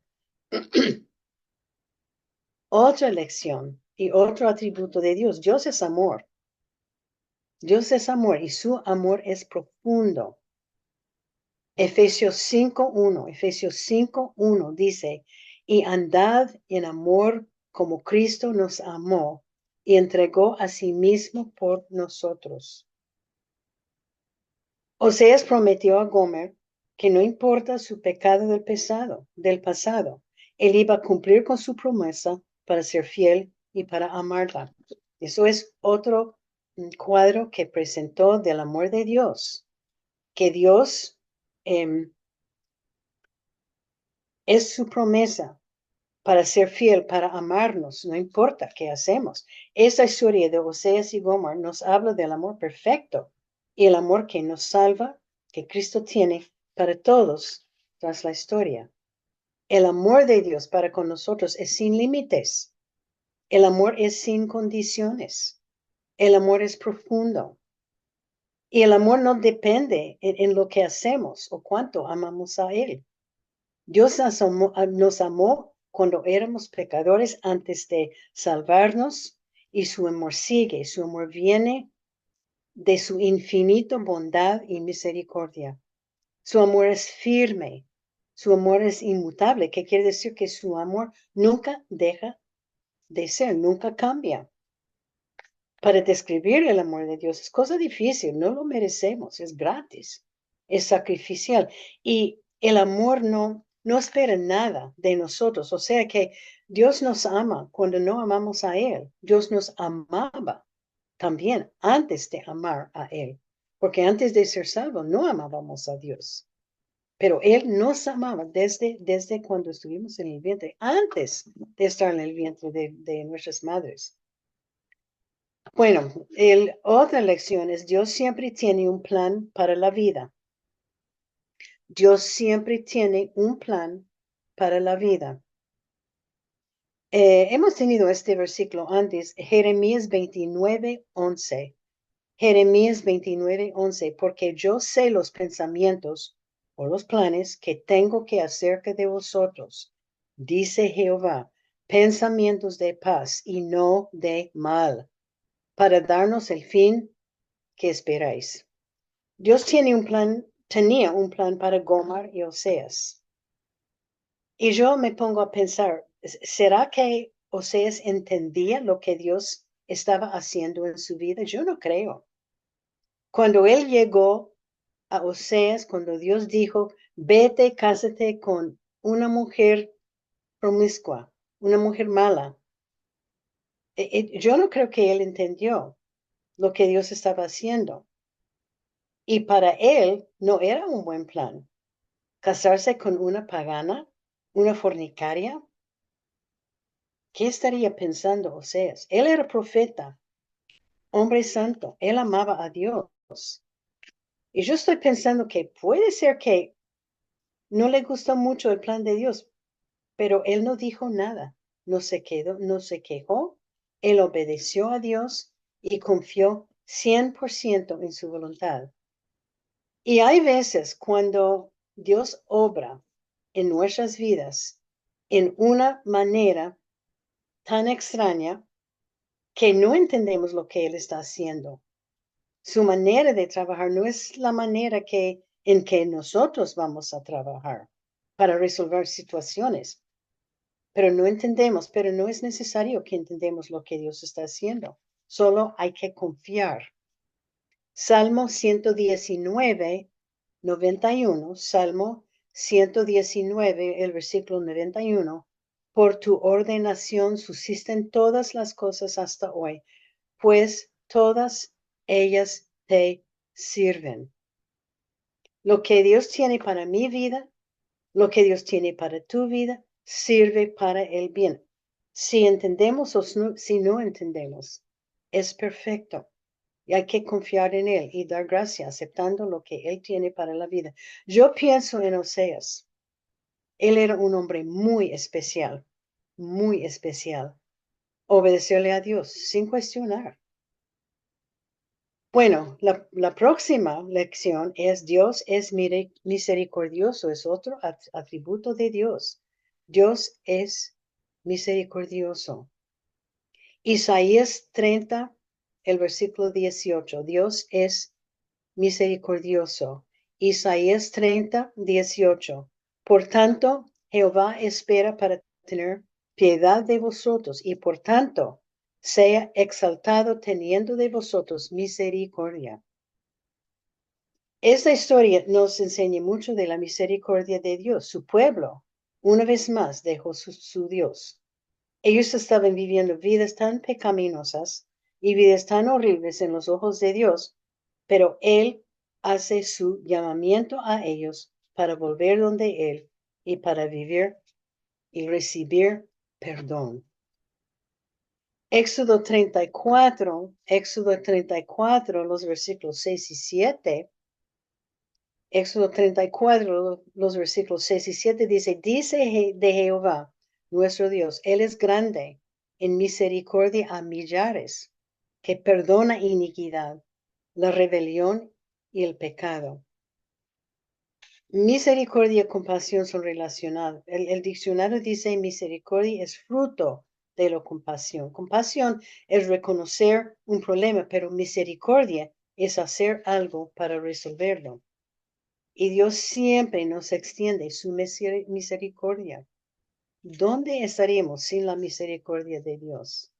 Otra lección y otro atributo de Dios. Dios es amor. Dios es amor y su amor es profundo. Efesios 5:1 dice, y andad en amor como Cristo nos amó y entregó a sí mismo por nosotros. Oseas prometió a Gomer que no importa su pecado del pasado, él iba a cumplir con su promesa para ser fiel y para amarla. Eso es otro cuadro que presentó del amor de Dios, que Dios es su promesa para ser fiel, para amarnos, no importa qué hacemos. Esa historia de Oseas y Gomer nos habla del amor perfecto y el amor que nos salva, que Cristo tiene para todos tras la historia. El amor de Dios para con nosotros es sin límites. El amor es sin condiciones. El amor es profundo. Y el amor no depende en lo que hacemos o cuánto amamos a Él. Dios nos amó cuando éramos pecadores antes de salvarnos y su amor sigue, su amor viene de su infinita bondad y misericordia. Su amor es firme, su amor es inmutable, que quiere decir que su amor nunca deja de ser, nunca cambia. Para describir el amor de Dios es cosa difícil, no lo merecemos, es gratis, es sacrificial. Y El amor no espera nada de nosotros. O sea que Dios nos ama cuando no amamos a Él. Dios nos amaba también antes de amar a Él. Porque antes de ser salvos no amábamos a Dios. Pero Él nos amaba desde cuando estuvimos en el vientre, antes de estar en el vientre de nuestras madres. Bueno, otra lección es Dios siempre tiene un plan para la vida. Dios siempre tiene un plan para la vida. Hemos tenido este versículo antes, Jeremías 29:11. Jeremías 29:11, porque yo sé los pensamientos o los planes que tengo que acerca de vosotros, dice Jehová, pensamientos de paz y no de mal, para darnos el fin que esperáis. Dios tenía un plan para Gomar y Oseas. Y yo me pongo a pensar, ¿será que Oseas entendía lo que Dios estaba haciendo en su vida? Yo no creo. Cuando él llegó a Oseas, cuando Dios dijo, vete, cásate con una mujer promiscua, una mujer mala, yo no creo que él entendió lo que Dios estaba haciendo. Y para él no era un buen plan casarse con una pagana, una fornicaria. ¿Qué estaría pensando Oseas? Él era profeta, hombre santo, él amaba a Dios. Y yo estoy pensando que puede ser que no le gustó mucho el plan de Dios, pero él no dijo nada, no se quedó, no se quejó, él obedeció a Dios y confió 100% en su voluntad. Y hay veces cuando Dios obra en nuestras vidas en una manera tan extraña que no entendemos lo que Él está haciendo. Su manera de trabajar no es la manera en que nosotros vamos a trabajar para resolver situaciones, pero no entendemos, pero no es necesario que entendamos lo que Dios está haciendo. Solo hay que confiar. Salmo 119, 91, Salmo 119, el versículo 91. Por tu ordenación subsisten todas las cosas hasta hoy, pues todas ellas te sirven. Lo que Dios tiene para mi vida, lo que Dios tiene para tu vida, sirve para el bien. Si entendemos o si no entendemos, es perfecto. Y hay que confiar en Él y dar gracias, aceptando lo que Él tiene para la vida. Yo pienso en Oseas. Él era un hombre muy especial, muy especial. Obedecerle a Dios sin cuestionar. Bueno, la próxima lección es Dios es misericordioso, es otro atributo de Dios. Dios es misericordioso. Isaías 30, el versículo 18. Dios es misericordioso. Isaías 30, 18. Por tanto, Jehová espera para tener piedad de vosotros y por tanto sea exaltado teniendo de vosotros misericordia. Esta historia nos enseña mucho de la misericordia de Dios. Su pueblo, una vez más, dejó su Dios. Ellos estaban viviendo vidas tan pecaminosas y vidas tan horribles en los ojos de Dios, pero Él hace su llamamiento a ellos para volver donde Él y para vivir y recibir perdón. Éxodo 34, los versículos 6 y 7. Éxodo 34, los versículos 6 y 7 dice de Jehová, nuestro Dios, Él es grande en misericordia a millares, que perdona iniquidad, la rebelión y el pecado. Misericordia y compasión son relacionados. El diccionario dice misericordia es fruto de la compasión. Compasión es reconocer un problema, pero misericordia es hacer algo para resolverlo. Y Dios siempre nos extiende su misericordia. ¿Dónde estaríamos sin la misericordia de Dios?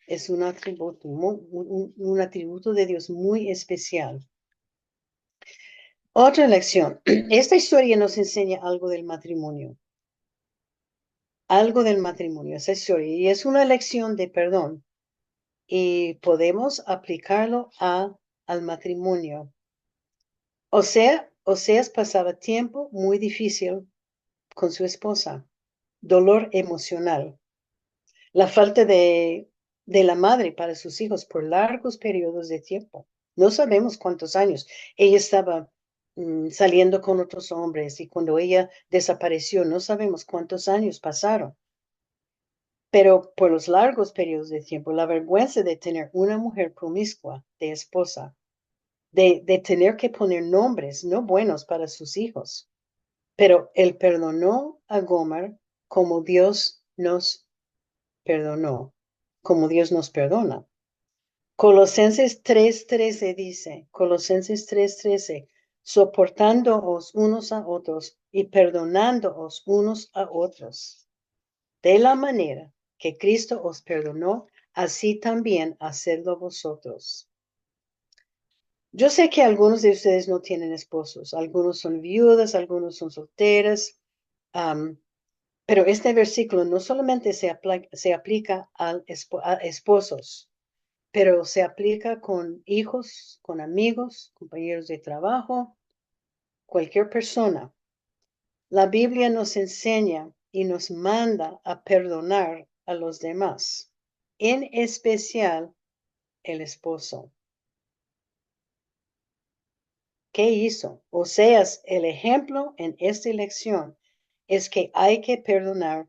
Es un atributo de Dios muy especial. Otra lección. Esta historia nos enseña algo del matrimonio. Algo del matrimonio, esa historia. Y es una lección de perdón. Y podemos aplicarlo al matrimonio. Oseas pasaba tiempo muy difícil con su esposa. Dolor emocional. La falta de la madre para sus hijos por largos periodos de tiempo. No sabemos cuántos años. Ella estaba saliendo con otros hombres y cuando ella desapareció, no sabemos cuántos años pasaron. Pero por los largos periodos de tiempo, la vergüenza de tener una mujer promiscua de esposa, de tener que poner nombres no buenos para sus hijos. Pero él perdonó a Gomer como Dios nos perdonó, como Dios nos perdona. Colosenses 3:13 dice, Colosenses 3:13, soportándoos unos a otros y perdonándoos unos a otros, de la manera que Cristo os perdonó, así también hacedlo vosotros. Yo sé que algunos de ustedes no tienen esposos, algunos son viudas, algunos son solteras, um, pero este versículo no solamente se aplica a esposos, pero se aplica con hijos, con amigos, compañeros de trabajo, cualquier persona. La Biblia nos enseña y nos manda a perdonar a los demás, en especial el esposo. ¿Qué hizo? Oseas, el ejemplo en esta lección es que hay que perdonar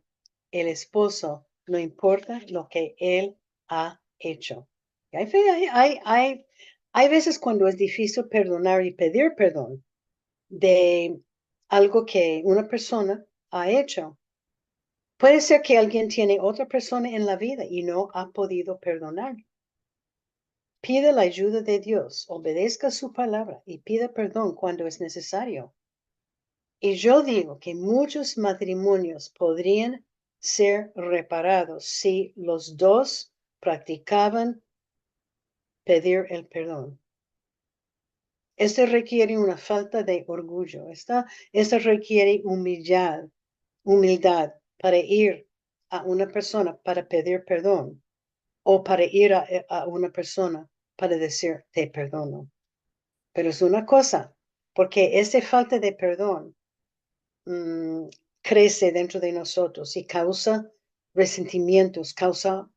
el esposo, no importa lo que él ha hecho. Hay veces cuando es difícil perdonar y pedir perdón de algo que una persona ha hecho. Puede ser que alguien tiene otra persona en la vida y no ha podido perdonar. Pide la ayuda de Dios, obedezca su palabra y pida perdón cuando es necesario. Y yo digo que muchos matrimonios podrían ser reparados si los dos practicaban pedir el perdón. Esto requiere una falta de orgullo. Esto requiere humildad para ir a una persona para pedir perdón o para ir a una persona para decir te perdono. Pero es una cosa, porque esa falta de perdón crece dentro de nosotros y causa resentimientos, causa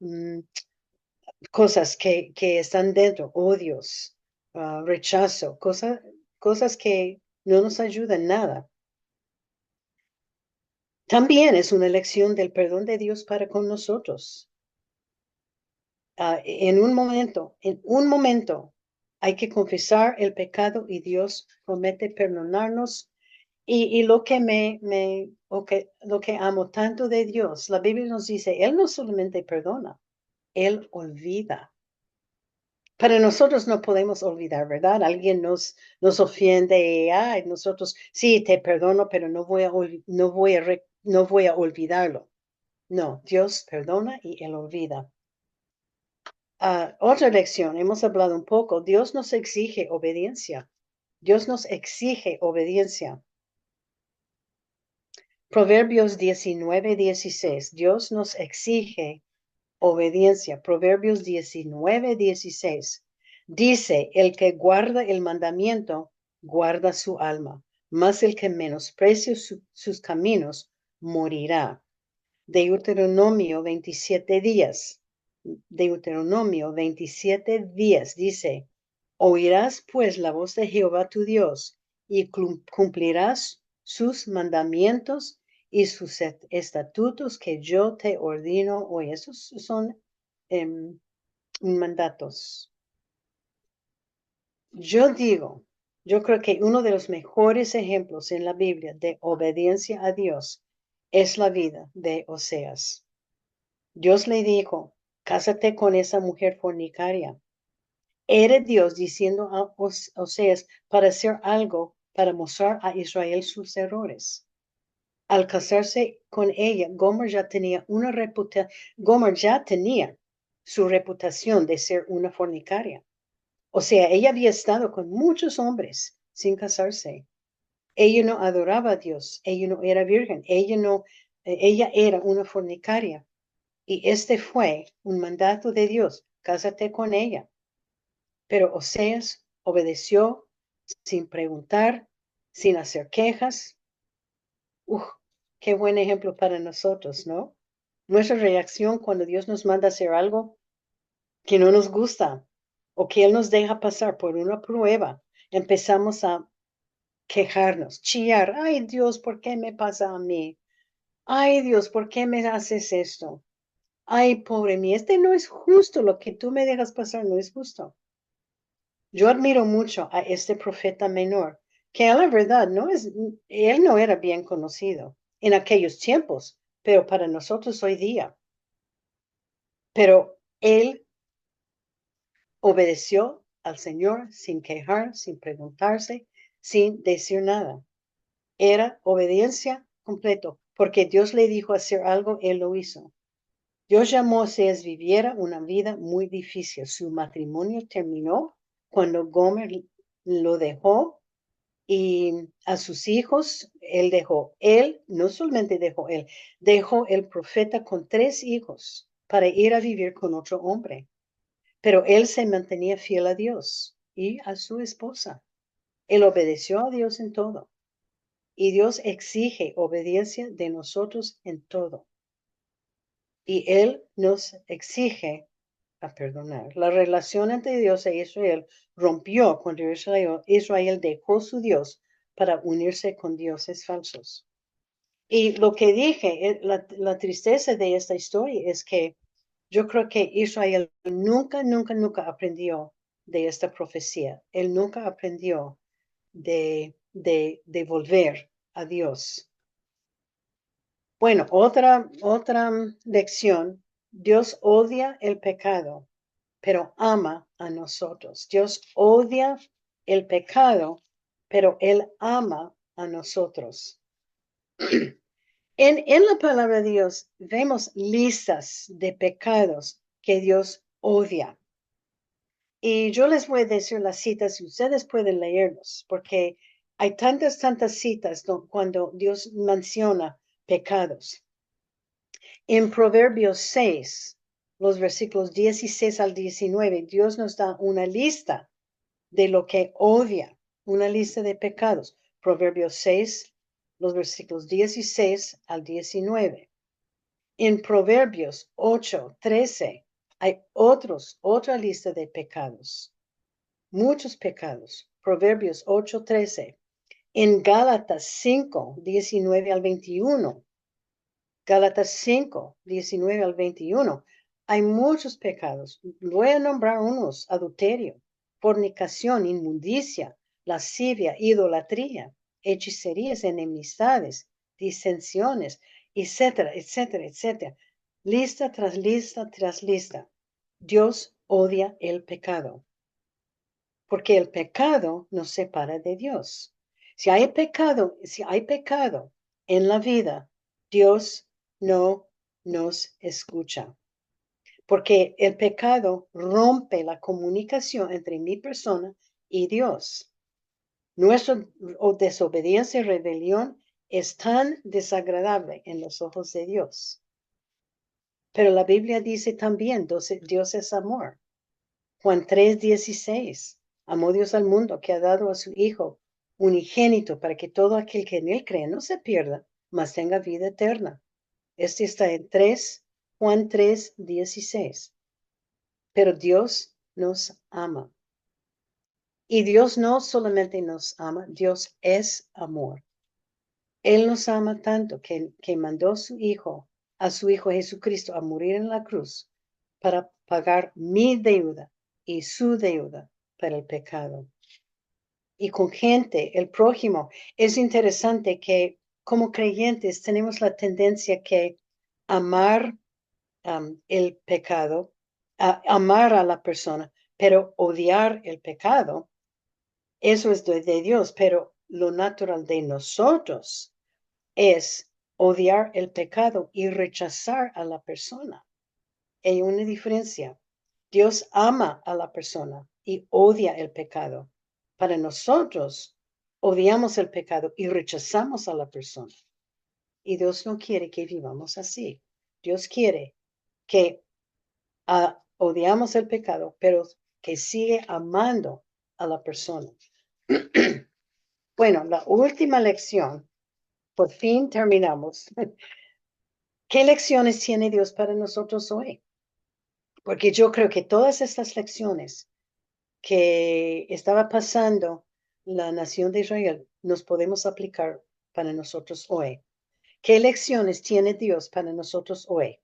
cosas que están dentro, odios, rechazo, cosas que no nos ayudan nada. También es una elección del perdón de Dios para con nosotros. En un momento, hay que confesar el pecado y Dios promete perdonarnos. Y lo que amo tanto de Dios, la Biblia nos dice, Él no solamente perdona, Él olvida. Para nosotros no podemos olvidar, ¿verdad? Alguien nos ofende y nosotros, sí, te perdono, pero no voy a olvidarlo. No, Dios perdona y Él olvida. Otra lección, hemos hablado un poco, Dios nos exige obediencia. Dios nos exige obediencia. Proverbios 19:16. Dios nos exige obediencia. Proverbios 19:16. Dice, el que guarda el mandamiento, guarda su alma, mas el que menosprecia sus caminos, morirá. Deuteronomio 27 días. Deuteronomio 27 días dice, oirás pues la voz de Jehová tu Dios y cumplirás sus mandamientos y sus estatutos que yo te ordeno hoy. Esos son mandatos. Yo creo que uno de los mejores ejemplos en la Biblia de obediencia a Dios es la vida de Oseas. Dios le dijo, cásate con esa mujer fornicaria. Era Dios diciendo a Oseas para hacer algo para mostrar a Israel sus errores. Al casarse con ella, Gomer ya tenía su reputación de ser una fornicaria. O sea, ella había estado con muchos hombres sin casarse. Ella no adoraba a Dios, ella no era virgen, ella era una fornicaria. Y este fue un mandato de Dios, cásate con ella. Pero Oseas obedeció sin preguntar, sin hacer quejas. Uf, qué buen ejemplo para nosotros, ¿no? Nuestra reacción cuando Dios nos manda hacer algo que no nos gusta o que Él nos deja pasar por una prueba, empezamos a quejarnos, chillar. Ay, Dios, ¿por qué me pasa a mí? Ay, Dios, ¿por qué me haces esto? Ay, pobre mí, este no es justo, lo que tú me dejas pasar no es justo. Yo admiro mucho a este profeta menor, que a la verdad él no era bien conocido en aquellos tiempos, pero para nosotros hoy día. Pero él obedeció al Señor sin quejar, sin preguntarse, sin decir nada. Era obediencia completo, porque Dios le dijo hacer algo, él lo hizo. Dios llamó a Oseas viviera una vida muy difícil. Su matrimonio terminó cuando Gomer lo dejó y a sus hijos él dejó. Él no solamente dejó el profeta con 3 hijos para ir a vivir con otro hombre. Pero él se mantenía fiel a Dios y a su esposa. Él obedeció a Dios en todo. Y Dios exige obediencia de nosotros en todo. Y Él nos exige a perdonar. La relación entre Dios e Israel rompió cuando Israel dejó su Dios para unirse con dioses falsos. Y lo que dije, la tristeza de esta historia es que yo creo que Israel nunca, nunca, nunca aprendió de esta profecía. Él nunca aprendió de volver a Dios. Bueno, otra lección. Dios odia el pecado, pero ama a nosotros. Dios odia el pecado, pero Él ama a nosotros. En la palabra de Dios vemos listas de pecados que Dios odia. Y yo les voy a decir las citas y ustedes pueden leerlos, porque hay tantas citas cuando Dios menciona pecados. En Proverbios 6, los versículos 16 al 19, Dios nos da una lista de lo que odia, una lista de pecados. Proverbios 6, los versículos 16 al 19. En Proverbios 8, 13, hay otra lista de pecados. Muchos pecados. Proverbios 8, 13. En Gálatas 5, 19 al 21. Gálatas 5, 19 al 21. Hay muchos pecados. Voy a nombrar unos: adulterio, fornicación, inmundicia, lascivia, idolatría, hechicerías, enemistades, disensiones, etcétera, etcétera, etcétera. Lista tras lista tras lista. Dios odia el pecado, porque el pecado nos separa de Dios. Si hay pecado en la vida, Dios no nos escucha, porque el pecado rompe la comunicación entre mi persona y Dios. Nuestra desobediencia y rebelión es tan desagradable en los ojos de Dios. Pero la Biblia dice también, Dios es amor. Juan 3:16. Amó Dios al mundo, que ha dado a su Hijo unigénito, para que todo aquel que en él cree no se pierda, mas tenga vida eterna. Este está en Juan 3:16. Pero Dios nos ama. Y Dios no solamente nos ama, Dios es amor. Él nos ama tanto que mandó a su Hijo Jesucristo a morir en la cruz para pagar mi deuda y su deuda para el pecado. Y con gente, el prójimo, es interesante que como creyentes tenemos la tendencia que amar el pecado, amar a la persona, pero odiar el pecado, eso es de Dios, pero lo natural de nosotros es odiar el pecado y rechazar a la persona. Hay una diferencia. Dios ama a la persona y odia el pecado. Para nosotros, odiamos el pecado y rechazamos a la persona. Y Dios no quiere que vivamos así. Dios quiere que odiamos el pecado, pero que sigue amando a la persona. Bueno, la última lección, por fin terminamos. ¿Qué lecciones tiene Dios para nosotros hoy? Porque yo creo que todas estas lecciones que estaba pasando la nación de Israel nos podemos aplicar para nosotros hoy. ¿Qué lecciones tiene Dios para nosotros hoy?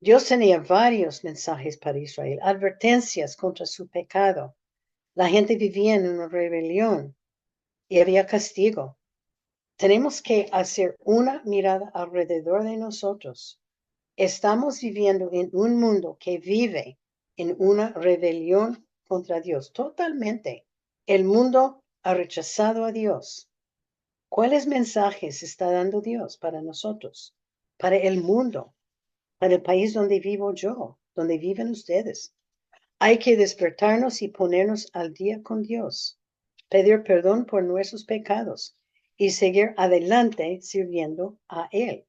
Dios tenía varios mensajes para Israel, advertencias contra su pecado. La gente vivía en una rebelión y había castigo. Tenemos que hacer una mirada alrededor de nosotros. Estamos viviendo en un mundo que vive en una rebelión contra Dios, totalmente. El mundo ha rechazado a Dios. ¿Cuáles mensajes está dando Dios para nosotros, para el mundo, para el país donde vivo yo, donde viven ustedes? Hay que despertarnos y ponernos al día con Dios, pedir perdón por nuestros pecados y seguir adelante sirviendo a Él.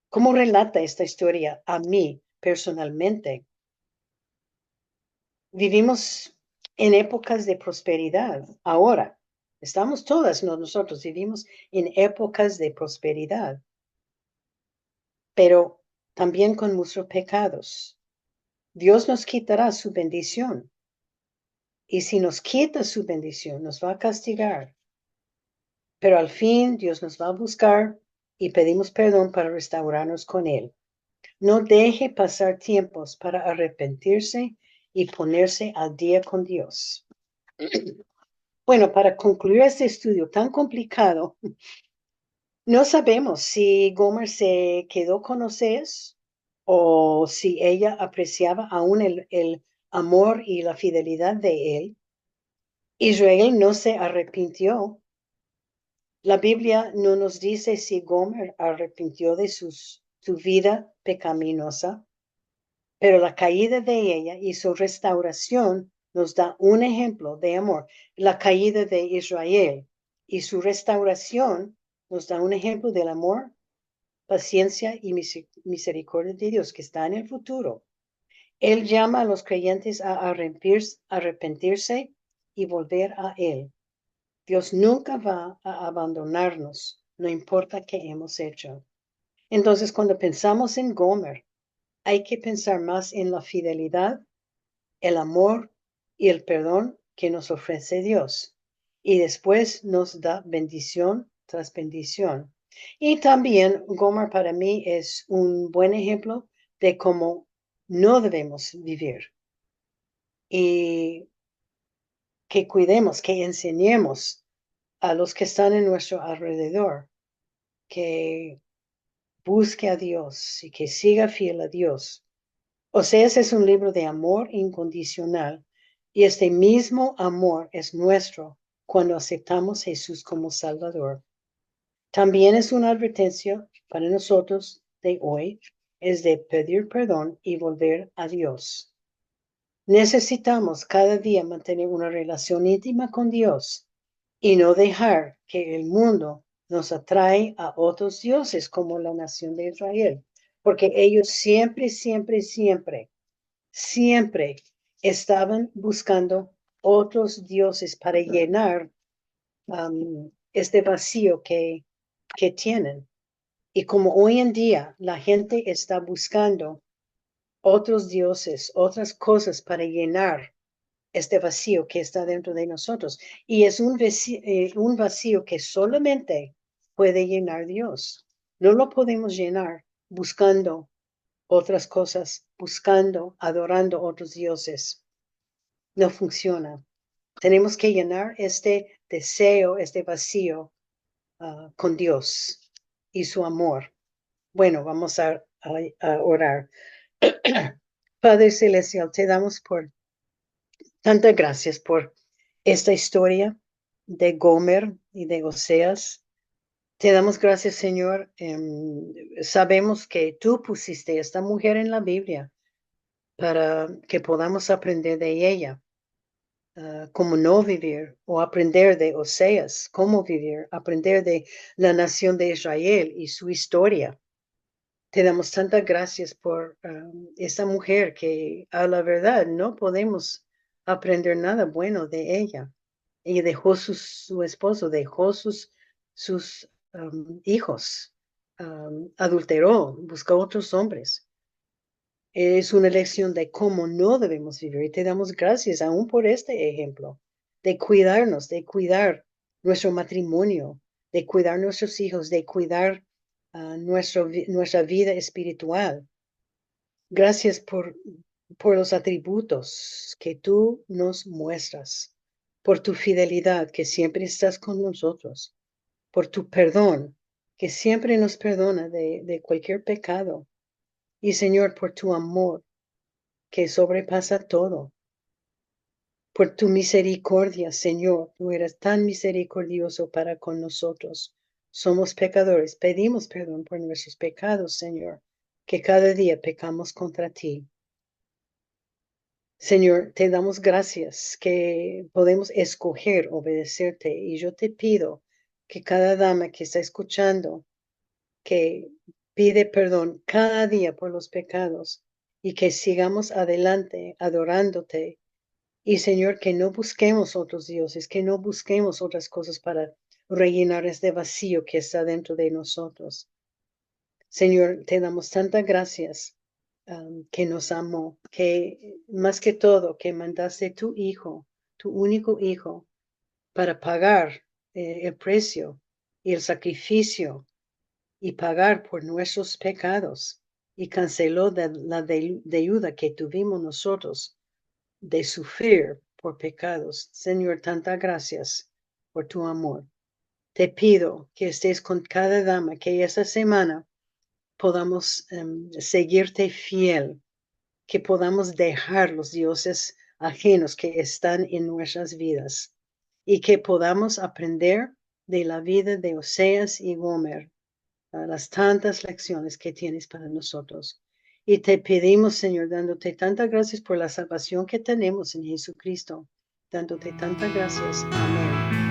¿Cómo relata esta historia a mí personalmente? Vivimos en épocas de prosperidad. Ahora, estamos todas nosotros, vivimos en épocas de prosperidad, pero también con muchos pecados. Dios nos quitará su bendición. Y si nos quita su bendición, nos va a castigar. Pero al fin Dios nos va a buscar y pedimos perdón para restaurarnos con Él. No deje pasar tiempos para arrepentirse y ponerse al día con Dios. Bueno, para concluir este estudio tan complicado, no sabemos si Gomer se quedó con Oseas o si ella apreciaba aún el amor y la fidelidad de él. Israel no se arrepintió. La Biblia no nos dice si Gomer arrepintió de su vida pecaminosa, pero la caída de ella y su restauración nos da un ejemplo de amor. La caída de Israel y su restauración nos da un ejemplo del amor, paciencia y misericordia de Dios que está en el futuro. Él llama a los creyentes a arrepentirse y volver a Él. Dios nunca va a abandonarnos, no importa qué hemos hecho. Entonces, cuando pensamos en Gomer, hay que pensar más en la fidelidad, el amor y el perdón que nos ofrece Dios. Y después nos da bendición tras bendición. Y también Gomer para mí es un buen ejemplo de cómo no debemos vivir. Y que cuidemos, que enseñemos a los que están en nuestro alrededor que busque a Dios y que siga fiel a Dios. Oseas es un libro de amor incondicional y este mismo amor es nuestro cuando aceptamos a Jesús como Salvador. También es una advertencia para nosotros de hoy, es de pedir perdón y volver a Dios. Necesitamos cada día mantener una relación íntima con Dios y no dejar que el mundo nos atrae a otros dioses como la nación de Israel, porque ellos siempre, siempre, siempre, siempre estaban buscando otros dioses para llenar este vacío que tienen. Y como hoy en día la gente está buscando otros dioses, otras cosas para llenar este vacío que está dentro de nosotros. Y es un vacío que solamente puede llenar Dios. No lo podemos llenar buscando otras cosas, buscando, adorando otros dioses. No funciona. Tenemos que llenar este deseo, este vacío con Dios y su amor. Bueno, vamos a orar. Padre Celestial, te damos por tantas gracias por esta historia de Gomer y de Oseas. Te damos gracias, Señor. Sabemos que tú pusiste esta mujer en la Biblia para que podamos aprender de ella. cómo no vivir, o aprender de Oseas, cómo vivir, aprender de la nación de Israel y su historia. Te damos tantas gracias por esa mujer que a la verdad no podemos aprender nada bueno de ella. Ella dejó su esposo, dejó sus hijos, adulteró, buscó otros hombres. Es una lección de cómo no debemos vivir y te damos gracias aún por este ejemplo, de cuidarnos, de cuidar nuestro matrimonio, de cuidar nuestros hijos, de cuidar nuestra vida espiritual. Gracias por los atributos que tú nos muestras, por tu fidelidad que siempre estás con nosotros, por tu perdón que siempre nos perdona de cualquier pecado. Y Señor, por tu amor que sobrepasa todo. Por tu misericordia, Señor, tú eres tan misericordioso para con nosotros. Somos pecadores, pedimos perdón por nuestros pecados, Señor, que cada día pecamos contra ti. Señor, te damos gracias que podemos escoger obedecerte y yo te pido que cada dama que está escuchando, que pide perdón cada día por los pecados y que sigamos adelante adorándote. Y Señor, que no busquemos otros dioses, que no busquemos otras cosas para rellenar este vacío que está dentro de nosotros. Señor, te damos tantas gracias que nos amó, que más que todo, que mandaste tu hijo, tu único hijo, para pagar el precio y el sacrificio y pagar por nuestros pecados y canceló la deuda que tuvimos nosotros de sufrir por pecados. Señor, tantas gracias por tu amor. Te pido que estés con cada dama, que esta semana podamos seguirte fiel, que podamos dejar los dioses ajenos que están en nuestras vidas y que podamos aprender de la vida de Oseas y Gomer, las tantas lecciones que tienes para nosotros. Y te pedimos, Señor, dándote tantas gracias por la salvación que tenemos en Jesucristo, dándote tantas gracias. Amén.